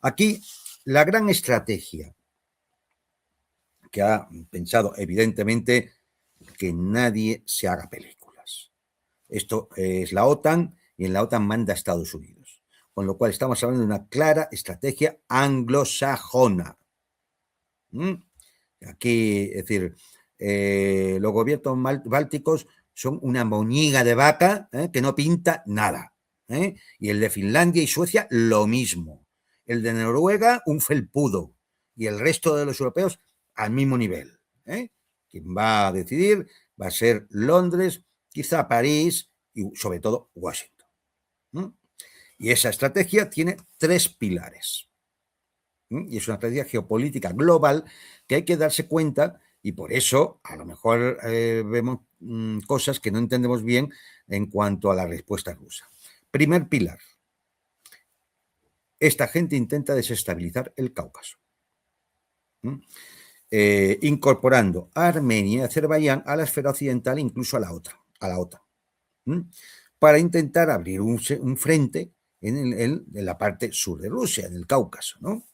Aquí, la gran estrategia que ha pensado, evidentemente, que nadie se haga películas. Esto es la OTAN y en la OTAN manda Estados Unidos. Con lo cual estamos hablando de una clara estrategia anglosajona. Aquí, es decir, los gobiernos bálticos son una moñiga de vaca que no pinta nada. Y el de Finlandia y Suecia, lo mismo. El de Noruega, un felpudo. Y el resto de los europeos, al mismo nivel. Quien va a decidir va a ser Londres, quizá París y sobre todo Washington. Y esa estrategia tiene 3 pilares. Y es una estrategia geopolítica global que hay que darse cuenta, y por eso a lo mejor vemos cosas que no entendemos bien en cuanto a la respuesta rusa. Primer pilar. Esta gente intenta desestabilizar el Cáucaso, incorporando a Armenia y Azerbaiyán a la esfera occidental, incluso a la OTAN, para intentar abrir un frente en la parte sur de Rusia, en el Cáucaso, ¿no?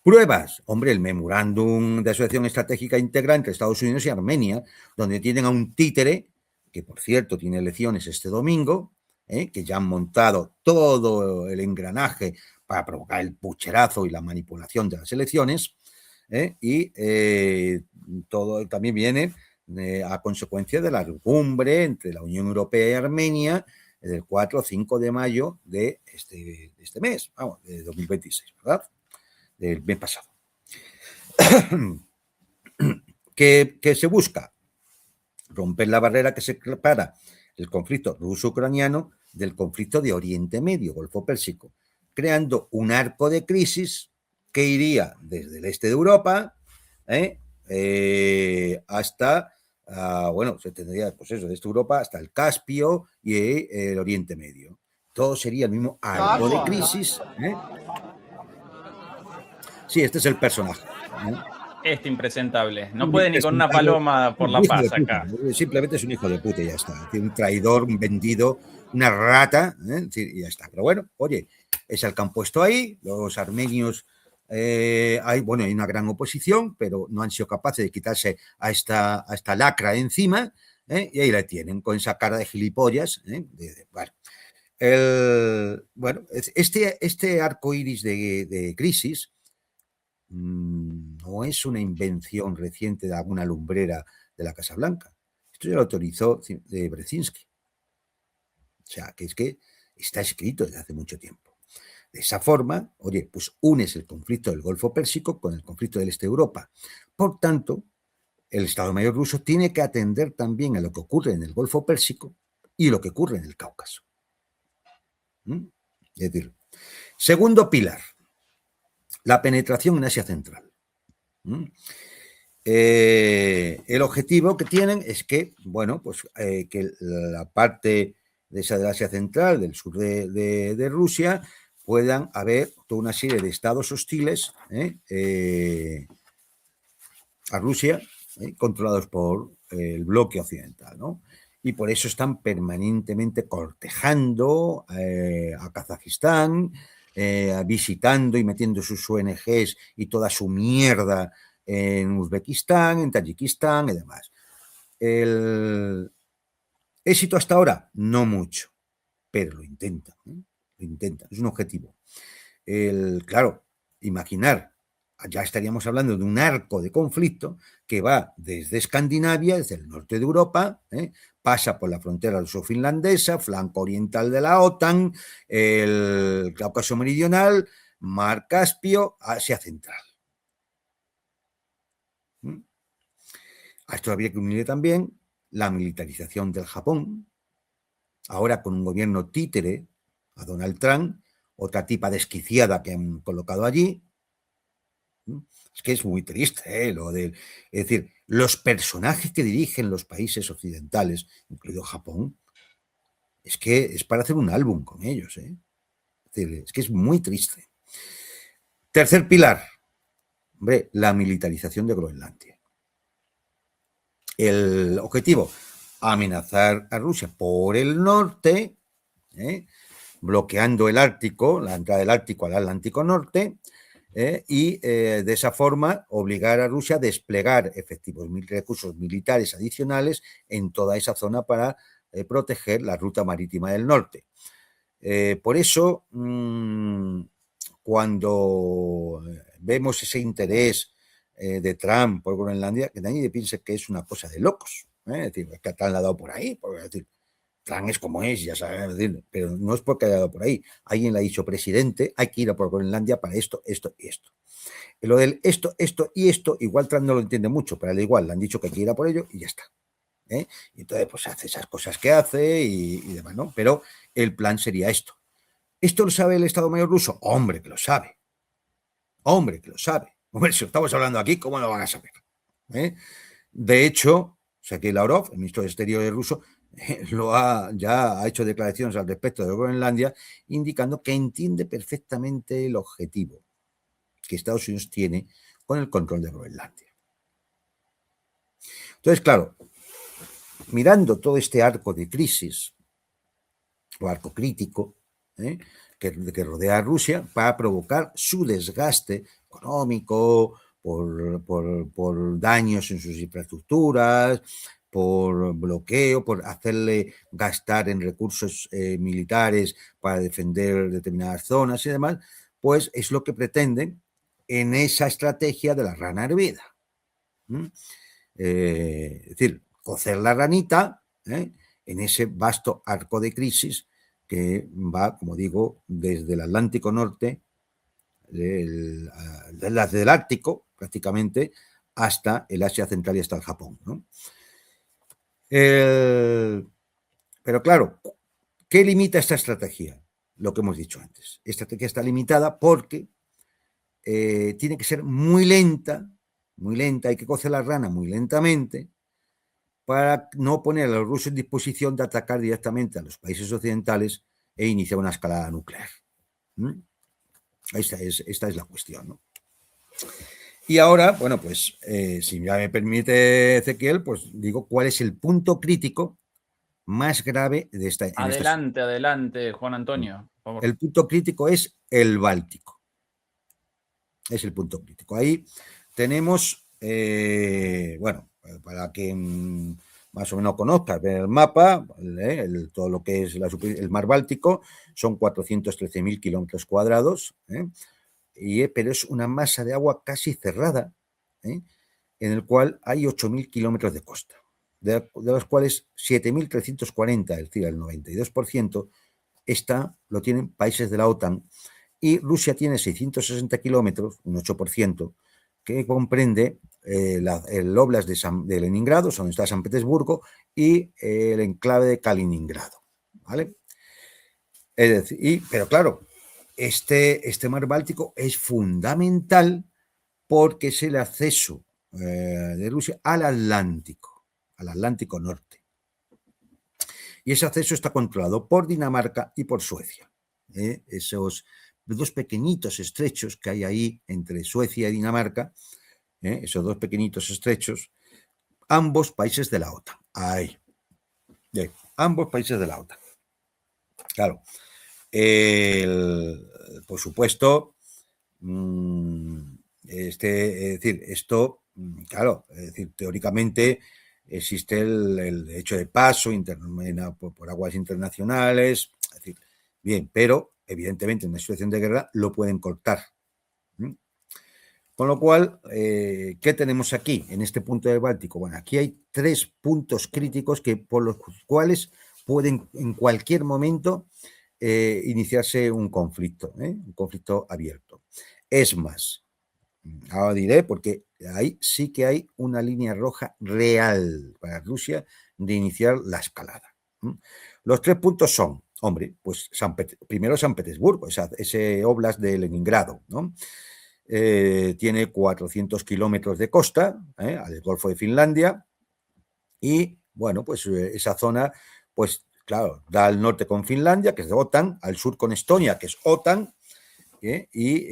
Pruebas, hombre, el memorándum de asociación estratégica integral entre Estados Unidos y Armenia, donde tienen a un títere, que por cierto tiene elecciones este domingo, que ya han montado todo el engranaje para provocar el pucherazo y la manipulación de las elecciones, y todo también viene a consecuencia de la cumbre entre la Unión Europea y Armenia del 4 o 5 de mayo de este mes, vamos, de 2026, ¿verdad? Del mes pasado. que se busca romper la barrera que separa el conflicto ruso-ucraniano del conflicto de Oriente Medio, Golfo Pérsico, creando un arco de crisis que iría desde el este de Europa hasta, bueno, se tendría, pues eso, desde Europa hasta el Caspio y el Oriente Medio. Todo sería el mismo arco de crisis. Sí, este es el personaje. Este impresentable. No puede ni con una paloma por la paz acá. Simplemente es un hijo de puta y ya está. Un traidor, un vendido, una rata, y ya está. Pero bueno, oye, es el que han puesto ahí. Los armenios, hay una gran oposición, pero no han sido capaces de quitarse a esta lacra encima, y ahí la tienen con esa cara de gilipollas. Bueno, este arco iris de crisis no es una invención reciente de alguna lumbrera de la Casa Blanca. Esto ya lo autorizó Brzezinski. O sea, que es que está escrito desde hace mucho tiempo. De esa forma, oye, pues unes el conflicto del Golfo Pérsico con el conflicto del este de Europa. Por tanto, el Estado Mayor ruso tiene que atender también a lo que ocurre en el Golfo Pérsico y lo que ocurre en el Cáucaso. Es decir, segundo pilar, la penetración en Asia Central. El objetivo que tienen es que, bueno, pues que la parte de esa de Asia Central, del sur de Rusia, puedan haber toda una serie de estados hostiles a Rusia, controlados por el bloque occidental, ¿no? Y por eso están permanentemente cortejando a Kazajistán, visitando y metiendo sus ONGs y toda su mierda en Uzbekistán, en Tayikistán y demás. ¿El éxito hasta ahora? No mucho, pero lo intentan. Lo intentan, es un objetivo. Claro, imaginar, ya estaríamos hablando de un arco de conflicto que va desde Escandinavia, desde el norte de Europa, pasa por la frontera ruso-finlandesa, flanco oriental de la OTAN, el Cáucaso Meridional, Mar Caspio, Asia Central. A esto habría que unir también la militarización del Japón, ahora con un gobierno títere a Donald Trump, otra tipa desquiciada que han colocado allí. Es que es muy triste, es decir, los personajes que dirigen los países occidentales, incluido Japón, es que es para hacer un álbum con ellos. Es decir, es que es muy triste. Tercer pilar, hombre, la militarización de Groenlandia. El objetivo, amenazar a Rusia por el norte, bloqueando el Ártico, la entrada del Ártico al Atlántico Norte, y de esa forma obligar a Rusia a desplegar efectivos recursos militares adicionales en toda esa zona para proteger la ruta marítima del norte. Por eso, cuando vemos ese interés de Trump por Groenlandia, que nadie piense que es una cosa de locos, es decir, que Trump la ha dado por ahí, porque, es decir, Trump es como es, ya sabes, pero no es porque haya dado por ahí. Alguien le ha dicho, presidente, hay que ir a por Groenlandia para esto, esto y esto. Y lo del esto, esto y esto, igual Trump no lo entiende mucho, pero al igual le han dicho que hay que ir a por ello y ya está. Y entonces, pues hace esas cosas que hace y demás, ¿no? Pero el plan sería esto. ¿Esto lo sabe el Estado Mayor ruso? Hombre, que lo sabe. Hombre, que lo sabe. Hombre, si estamos hablando aquí, ¿cómo lo van a saber? De hecho, Sergei Lavrov, el ministro de Exteriores ruso, ya ha hecho declaraciones al respecto de Groenlandia, indicando que entiende perfectamente el objetivo que Estados Unidos tiene con el control de Groenlandia. Entonces, claro, mirando todo este arco de crisis, o arco crítico, que rodea a Rusia, para provocar su desgaste económico, por daños en sus infraestructuras, por bloqueo, por hacerle gastar en recursos militares para defender determinadas zonas y demás, pues es lo que pretenden en esa estrategia de la rana hervida. Es decir, cocer la ranita en ese vasto arco de crisis que va, como digo, desde el Atlántico Norte, del Ártico prácticamente, hasta el Asia Central y hasta el Japón, ¿no? Pero claro, ¿qué limita esta estrategia? Lo que hemos dicho antes. Esta estrategia está limitada porque tiene que ser muy lenta, hay que cocer la rana muy lentamente para no poner a los rusos en disposición de atacar directamente a los países occidentales e iniciar una escalada nuclear. Esta es la cuestión, ¿no? Y ahora, bueno, pues si ya me permite, Ezequiel, pues digo cuál es el punto crítico más grave de esta... Adelante, Juan Antonio, por favor. El punto crítico es el Báltico. Es el punto crítico. Ahí tenemos, bueno, para que más o menos conozcas el mapa, todo lo que es el mar Báltico, son 413.000 kilómetros cuadrados, pero es una masa de agua casi cerrada, en el cual hay 8.000 kilómetros de costa, de los cuales 7.340, es decir, el 92%, lo tienen países de la OTAN, y Rusia tiene 660 kilómetros, un 8%, que comprende el Oblast de Leningrado, donde está San Petersburgo, y el enclave de Kaliningrado, ¿vale? Es decir, pero claro, este mar Báltico es fundamental porque es el acceso de Rusia al Atlántico Norte. Y ese acceso está controlado por Dinamarca y por Suecia. Esos dos pequeñitos estrechos que hay ahí entre Suecia y Dinamarca, esos dos pequeñitos estrechos, ambos países de la OTAN. Ahí. Ambos países de la OTAN. Claro. Por supuesto, es decir, esto, claro, es decir, teóricamente existe el derecho de paso por aguas internacionales, es decir, bien, pero evidentemente en una situación de guerra lo pueden cortar. Con lo cual, ¿qué tenemos aquí en este punto del Báltico? Bueno, aquí hay 3 puntos críticos por los cuales pueden en cualquier momento iniciarse un conflicto abierto. Es más, ahora diré, porque ahí sí que hay una línea roja real para Rusia de iniciar la escalada. Los 3 puntos son, hombre, pues primero San Petersburgo, ese oblast de Leningrado, ¿no? Tiene 400 kilómetros de costa, al Golfo de Finlandia, y bueno, pues esa zona, pues claro, da al norte con Finlandia, que es de OTAN, al sur con Estonia, que es OTAN, y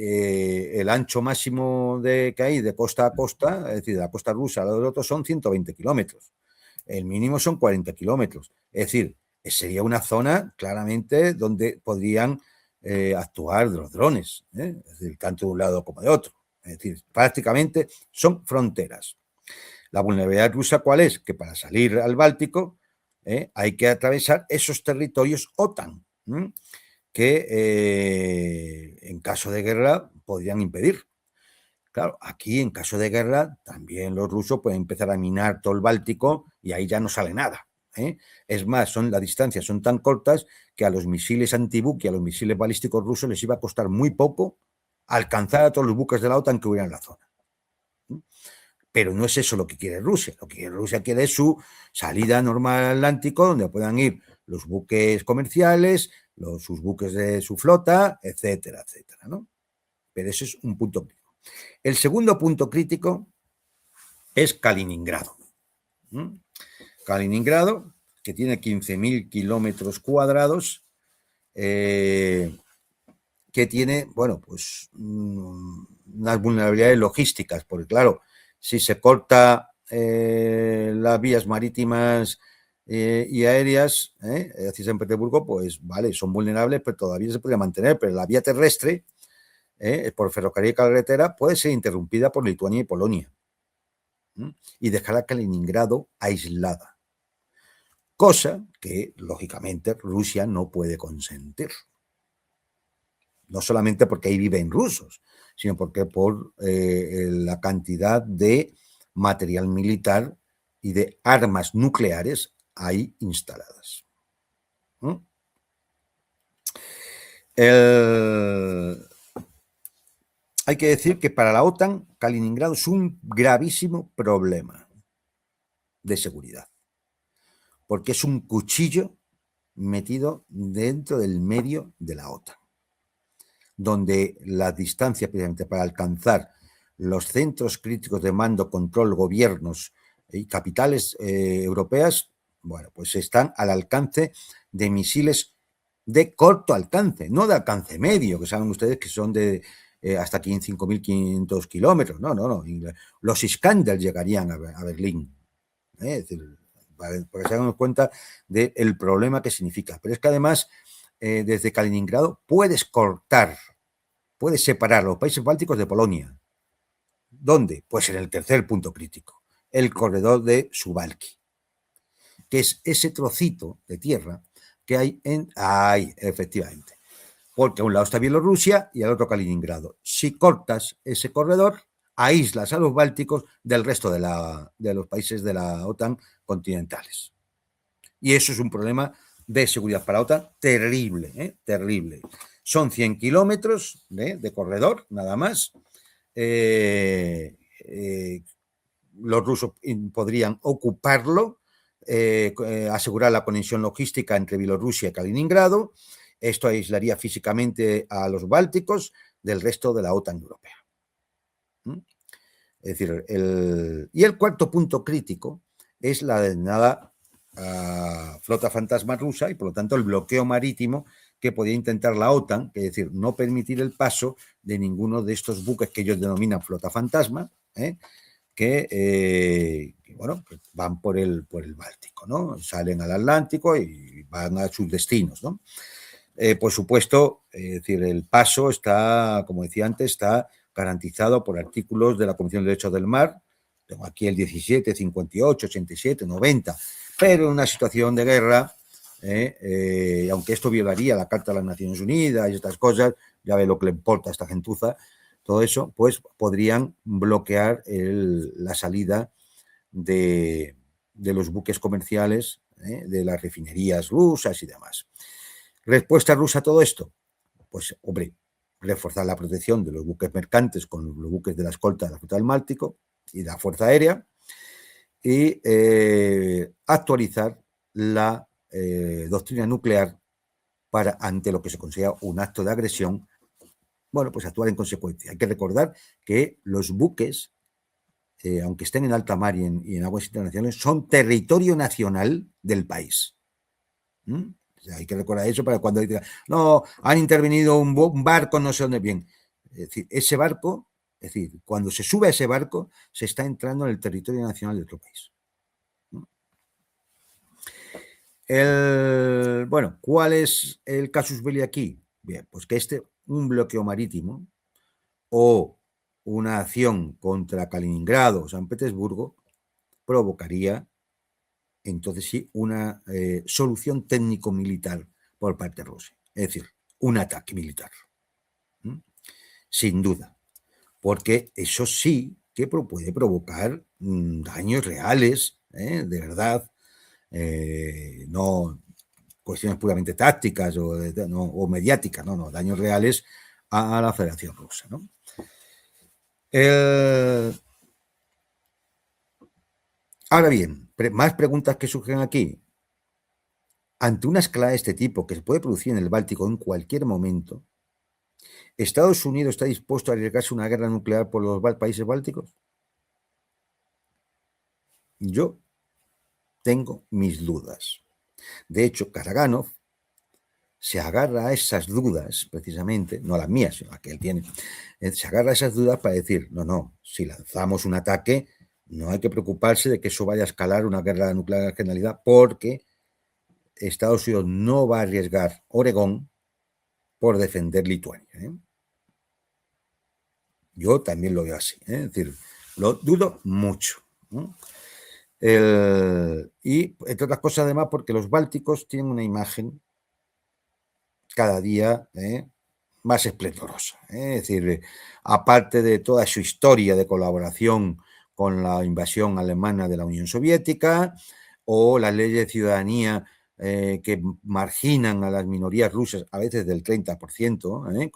el ancho máximo que hay de costa a costa, es decir, de la costa rusa a la del otro, son 120 kilómetros. El mínimo son 40 kilómetros. Es decir, sería una zona claramente donde podrían actuar los drones, es decir, tanto de un lado como de otro. Es decir, prácticamente son fronteras. La vulnerabilidad rusa, ¿cuál es? Que para salir al Báltico hay que atravesar esos territorios OTAN, que en caso de guerra podrían impedir. Claro, aquí en caso de guerra también los rusos pueden empezar a minar todo el Báltico y ahí ya no sale nada. Es más, las distancias son tan cortas que a los misiles antibuque, a los misiles balísticos rusos les iba a costar muy poco alcanzar a todos los buques de la OTAN que hubiera en la zona. Pero no es eso lo que quiere Rusia. Lo que quiere Rusia quiere su salida normal al Atlántico, donde puedan ir los buques comerciales, sus buques de su flota, etcétera, etcétera, ¿no? Pero ese es un punto crítico. El segundo punto crítico es Kaliningrado. Kaliningrado, que tiene 15.000 kilómetros cuadrados, que tiene, bueno, pues unas vulnerabilidades logísticas, porque claro, si se corta las vías marítimas y aéreas hacia San Petersburgo, pues vale, son vulnerables, pero todavía se podría mantener, pero la vía terrestre, por ferrocarril y carretera, puede ser interrumpida por Lituania y Polonia y dejar a Kaliningrado aislada, cosa que, lógicamente, Rusia no puede consentir. No solamente porque ahí viven rusos, sino porque por la cantidad de material militar y de armas nucleares ahí instaladas. Hay que decir que para la OTAN, Kaliningrado es un gravísimo problema de seguridad, porque es un cuchillo metido dentro del medio de la OTAN, donde la distancia precisamente para alcanzar los centros críticos de mando, control, gobiernos y capitales europeas, bueno, pues están al alcance de misiles de corto alcance, no de alcance medio, que saben ustedes que son de hasta 5.500 kilómetros. No. Los Iskander llegarían a Berlín. Es decir, para que se hagan cuenta del problema que significa. Pero es que además, desde Kaliningrado puedes separar los países bálticos de Polonia. ¿Dónde? Pues en el tercer punto crítico, el corredor de Suwałki, que es ese trocito de tierra que hay efectivamente. Porque a un lado está Bielorrusia y al otro Kaliningrado. Si cortas ese corredor, aíslas a los bálticos del resto de los países de la OTAN continentales. Y eso es un problema de seguridad para la OTAN terrible, terrible. Son 100 kilómetros de corredor, nada más. Los rusos podrían ocuparlo, asegurar la conexión logística entre Bielorrusia y Kaliningrado. Esto aislaría físicamente a los bálticos del resto de la OTAN europea. Es decir, y el cuarto punto crítico es la denominada flota fantasma rusa y por lo tanto el bloqueo marítimo que podía intentar la OTAN, es decir, no permitir el paso de ninguno de estos buques que ellos denominan flota fantasma, que bueno, pues van por el Báltico, ¿no? Salen al Atlántico y van a sus destinos, ¿no? Por supuesto, es decir, el paso está, como decía antes, está garantizado por artículos de la Convención de Derechos del Mar. Tengo aquí el 17, 58, 87, 90. Pero en una situación de guerra, aunque esto violaría la Carta de las Naciones Unidas y estas cosas, ya ve lo que le importa a esta gentuza, todo eso, pues podrían bloquear la salida de los buques comerciales, de las refinerías rusas y demás. ¿Respuesta rusa a todo esto? Pues, hombre, reforzar la protección de los buques mercantes con los buques de la escolta de la flota del Báltico y de la Fuerza Aérea y actualizar la doctrina nuclear para, ante lo que se considera un acto de agresión, bueno, pues actuar en consecuencia. Hay que recordar que los buques, aunque estén en alta mar y en aguas internacionales, son territorio nacional del país. O sea, hay que recordar eso para cuando digan, no, han intervenido un barco, no sé dónde, bien. Es decir, ese barco, es decir, cuando se sube a ese barco, se está entrando en el territorio nacional de otro país. Bueno, ¿cuál es el casus belli aquí? Bien, pues que un bloqueo marítimo o una acción contra Kaliningrado o San Petersburgo provocaría entonces sí una solución técnico-militar por parte de Rusia. Es decir, un ataque militar. Sin duda. Porque eso sí que puede provocar daños reales, de verdad, no cuestiones puramente tácticas o mediáticas, no, daños reales a la Federación Rusa, ¿no? Ahora bien, más preguntas que surgen aquí. Ante una escalada de este tipo que se puede producir en el Báltico en cualquier momento, ¿Estados Unidos está dispuesto a arriesgarse una guerra nuclear por los países bálticos? Yo tengo mis dudas. De hecho, Karaganov se agarra a esas dudas, precisamente, no las mías, sino las que él tiene, se agarra a esas dudas para decir, no, si lanzamos un ataque, no hay que preocuparse de que eso vaya a escalar una guerra nuclear en generalidad, porque Estados Unidos no va a arriesgar Oregón por defender Lituania. Yo también lo veo así, es decir, lo dudo mucho. Y entre otras cosas, además, porque los bálticos tienen una imagen cada día más esplendorosa. Es decir, aparte de toda su historia de colaboración con la invasión alemana de la Unión Soviética o las leyes de ciudadanía que marginan a las minorías rusas a veces del 30%,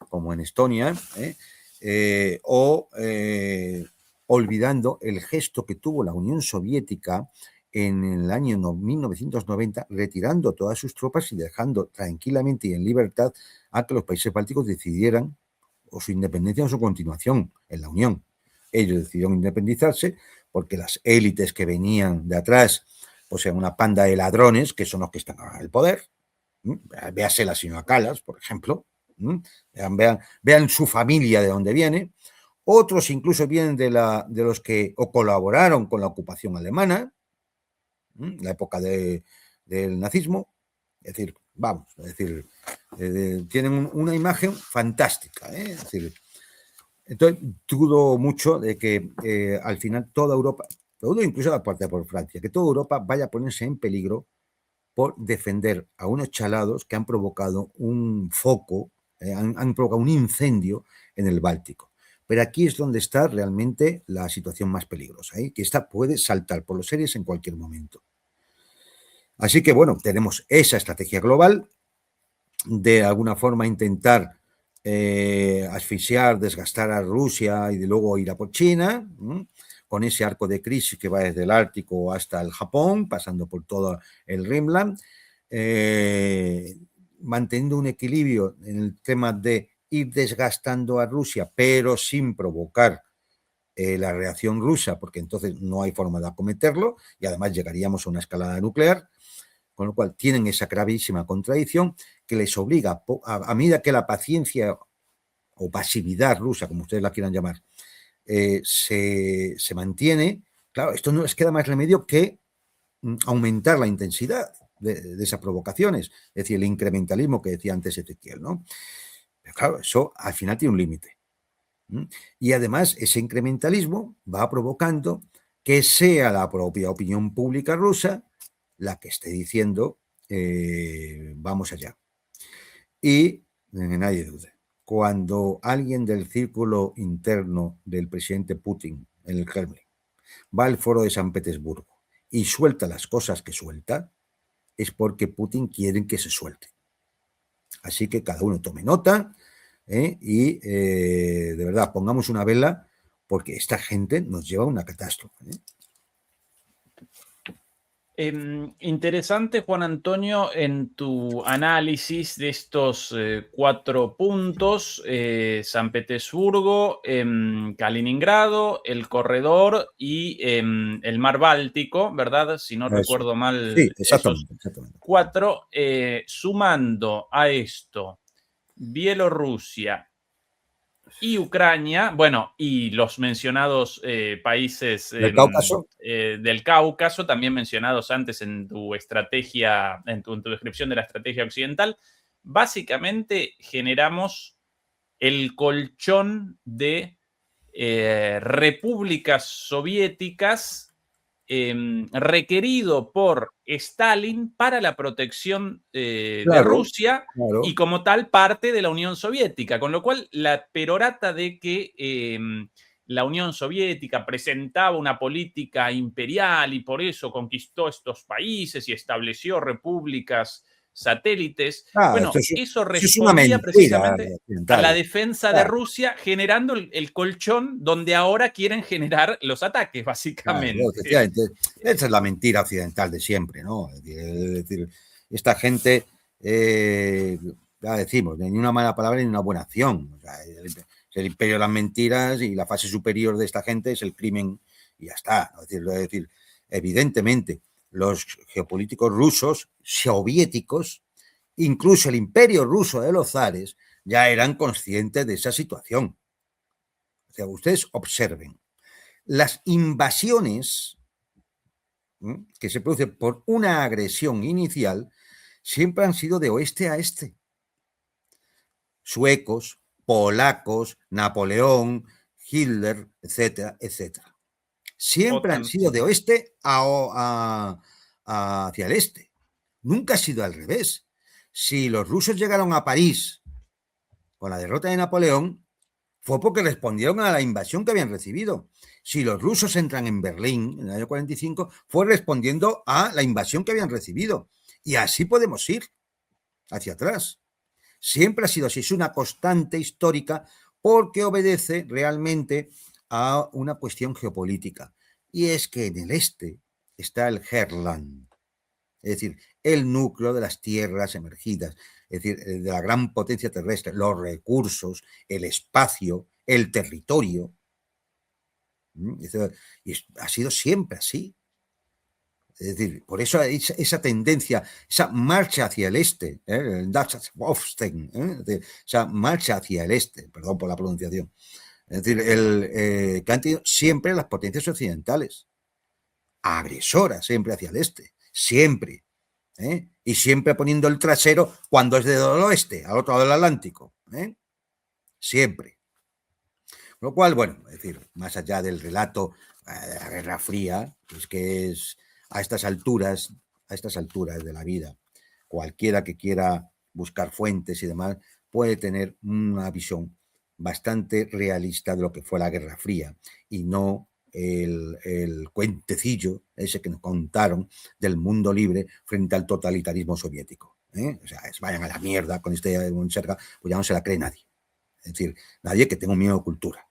como en Estonia, olvidando el gesto que tuvo la Unión Soviética en el año 1990, retirando todas sus tropas y dejando tranquilamente y en libertad a que los países bálticos decidieran o su independencia o su continuación en la Unión. Ellos decidieron independizarse porque las élites que venían de atrás pues eran una panda de ladrones que son los que están ahora en el poder. Véase la señora Kallas, por ejemplo. Vean su familia de dónde viene. Otros incluso vienen de los que o colaboraron con la ocupación alemana, la época del nazismo. Es decir, tienen una imagen fantástica. Es decir, entonces dudo mucho de que al final toda Europa, dudo incluso la parte por Francia, que toda Europa vaya a ponerse en peligro por defender a unos chalados que han provocado un foco, han provocado un incendio en el Báltico. Pero aquí es donde está realmente la situación más peligrosa, que esta puede saltar por los aires en cualquier momento. Así que, bueno, tenemos esa estrategia global de alguna forma intentar asfixiar, desgastar a Rusia y de luego ir a por China, con ese arco de crisis que va desde el Ártico hasta el Japón, pasando por todo el Rimland, manteniendo un equilibrio en el tema de ir desgastando a Rusia, pero sin provocar la reacción rusa, porque entonces no hay forma de acometerlo y además llegaríamos a una escalada nuclear, con lo cual tienen esa gravísima contradicción que les obliga, a medida que la paciencia o pasividad rusa, como ustedes la quieran llamar, se mantiene, claro, esto no les queda más remedio que aumentar la intensidad de esas provocaciones, es decir, el incrementalismo que decía antes Ezequiel, ¿no? Pero claro, eso al final tiene un límite. Y además ese incrementalismo va provocando que sea la propia opinión pública rusa la que esté diciendo vamos allá. Y nadie dude, cuando alguien del círculo interno del presidente Putin en el Kremlin va al foro de San Petersburgo y suelta las cosas que suelta, es porque Putin quiere que se suelte. Así que cada uno tome nota y de verdad pongamos una vela porque esta gente nos lleva a una catástrofe. Interesante, Juan Antonio, en tu análisis de estos 4 puntos, San Petersburgo, Kaliningrado, el corredor y el mar Báltico, ¿verdad? Si no recuerdo mal, sí, exactamente, esos 4, sumando a esto Bielorrusia, y Ucrania, bueno, y los mencionados países ¿Del Cáucaso? del Cáucaso, también mencionados antes en tu estrategia, en tu descripción de la estrategia occidental, básicamente generamos el colchón de repúblicas soviéticas requerido por Stalin para la protección de Claro, Rusia y claro. como tal parte de la Unión Soviética, con lo cual la perorata de que la Unión Soviética presentaba una política imperial y por eso conquistó estos países y estableció repúblicas satélites, Ah, bueno, eso eso es una respondía mentira precisamente a la occidental. defensa de Claro, Rusia, generando el colchón donde ahora quieren generar los ataques, claro, básicamente. efectivamente. Esa es la mentira occidental de siempre, ¿no? Es decir, esta gente, ya decimos, ni una mala palabra ni una buena acción. O sea, es el imperio de las mentiras y la fase superior de esta gente es el crimen y ya está. Es decir, evidentemente, los geopolíticos rusos, soviéticos, incluso el imperio ruso de los zares, ya eran conscientes de esa situación. O sea, ustedes observen, las invasiones que se producen por una agresión inicial siempre han sido de oeste a este. Suecos, polacos, Napoleón, Hitler, etcétera, etcétera. Siempre han OTAN, sido de oeste hacia el este. Nunca ha sido al revés. Si los rusos llegaron a París con la derrota de Napoleón, fue porque respondieron a la invasión que habían recibido. Si los rusos entran en Berlín en el año 45, fue respondiendo a la invasión que habían recibido. Y así podemos ir hacia atrás. Siempre ha sido así, es una constante histórica porque obedece realmente a una cuestión geopolítica. Y es que en el este está el Herland, es decir, el núcleo de las tierras emergidas, es decir, de la gran potencia terrestre, los recursos, el espacio, el territorio. Y ha sido siempre así. Es decir, por eso esa tendencia, esa marcha hacia el este, esa marcha hacia el este, perdón por la pronunciación, es decir, que han tenido siempre las potencias occidentales, agresoras siempre hacia el este, siempre. Y siempre poniendo el trasero cuando es del oeste, al otro lado del Atlántico. Siempre. Lo cual, bueno, es decir, más allá del relato de la Guerra Fría, pues que es a estas alturas de la vida, cualquiera que quiera buscar fuentes y demás, puede tener una visión bastante realista de lo que fue la Guerra Fría y no el cuentecillo ese que nos contaron del mundo libre frente al totalitarismo soviético. O sea, vayan a la mierda con este Monserga, pues ya no se la cree nadie. Es decir, nadie que tenga un miedo de cultura.